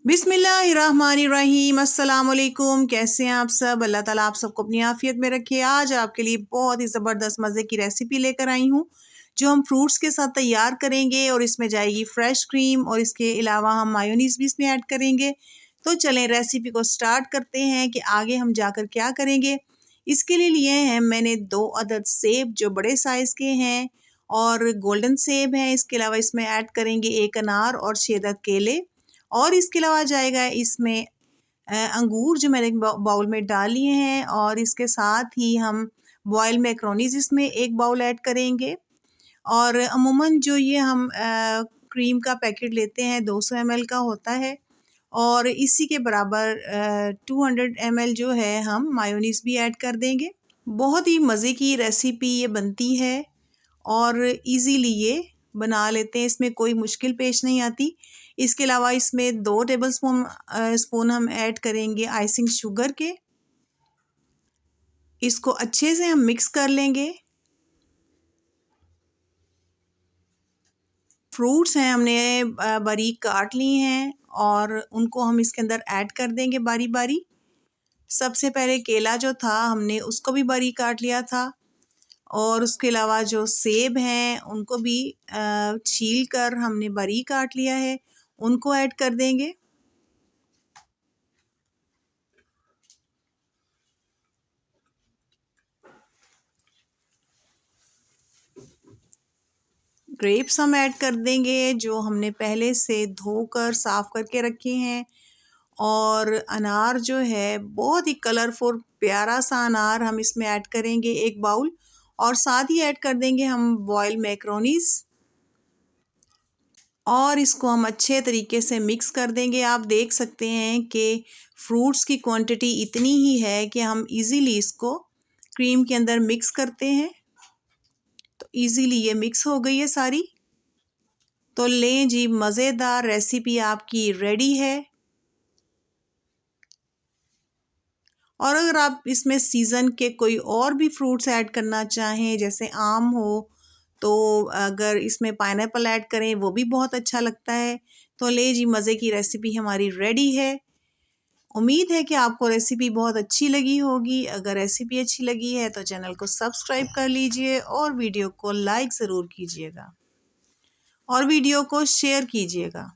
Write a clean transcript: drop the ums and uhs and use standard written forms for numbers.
बिस्मिल्लाहिर्रहमानिर्रहीम। अस्सलाम वालेकुम। कैसे हैं आप सब? अल्लाह ताला आप सबको अपनी आफियत में रखे। आज आपके लिए बहुत ही ज़बरदस्त मज़े की रेसिपी लेकर आई हूँ जो हम फ्रूट्स के साथ तैयार करेंगे और इसमें जाएगी फ्रेश क्रीम और इसके अलावा हम मायोनीज़ भी इसमें ऐड करेंगे। तो चलें रेसिपी को स्टार्ट करते हैं कि आगे हम जाकर क्या करेंगे। इसके लिए लिए हैं मैंने 2 अदद सेब जो बड़े साइज़ के हैं और गोल्डन सेब हैं। इसके अलावा इसमें ऐड करेंगे 1 अनार और 6 अदद केले और इसके अलावा जाएगा इसमें अंगूर जो मैंने बाउल में डाल लिए हैं और इसके साथ ही हम बॉयल मैक्रोनीज इसमें 1 बाउल ऐड करेंगे। और अमूमन जो ये हम क्रीम का पैकेट लेते हैं 200 ml का होता है और इसी के बराबर 200 ml जो है हम मायोनीज भी ऐड कर देंगे। बहुत ही मज़े की रेसिपी ये बनती है और इजीली ये बना लेते हैं, इसमें कोई मुश्किल पेश नहीं आती। इसके अलावा इसमें 2 टेबल स्पून हम ऐड करेंगे आइसिंग शुगर के। इसको अच्छे से हम मिक्स कर लेंगे। फ्रूट्स हैं हमने बारीक काट लिए हैं और उनको हम इसके अंदर ऐड कर देंगे बारी बारी। सबसे पहले केला जो था हमने उसको भी बारीक काट लिया था और उसके अलावा जो सेब हैं उनको भी छील कर हमने बारीक काट लिया है, उनको ऐड कर देंगे। ग्रेप्स हम ऐड कर देंगे जो हमने पहले से धोकर साफ़ करके रखे हैं और अनार जो है बहुत ही कलरफुल प्यारा सा अनार हम इसमें ऐड करेंगे 1 बाउल और साथ ही ऐड कर देंगे हम बॉयल मैक्रोनीज और इसको हम अच्छे तरीके से मिक्स कर देंगे। आप देख सकते हैं कि फ्रूट्स की क्वांटिटी इतनी ही है कि हम इजीली इसको क्रीम के अंदर मिक्स करते हैं। तो इजीली ये मिक्स हो गई है सारी। तो लें जी, मज़ेदार रेसिपी आपकी रेडी है। और अगर आप इसमें सीज़न के कोई और भी फ्रूट्स ऐड करना चाहें जैसे आम हो तो अगर इसमें पाइनएप्पल ऐड करें वो भी बहुत अच्छा लगता है। तो ले जी, मज़े की रेसिपी हमारी रेडी है। उम्मीद है कि आपको रेसिपी बहुत अच्छी लगी होगी। अगर रेसिपी अच्छी लगी है तो चैनल को सब्सक्राइब कर लीजिए और वीडियो को लाइक ज़रूर कीजिएगा और वीडियो को शेयर कीजिएगा।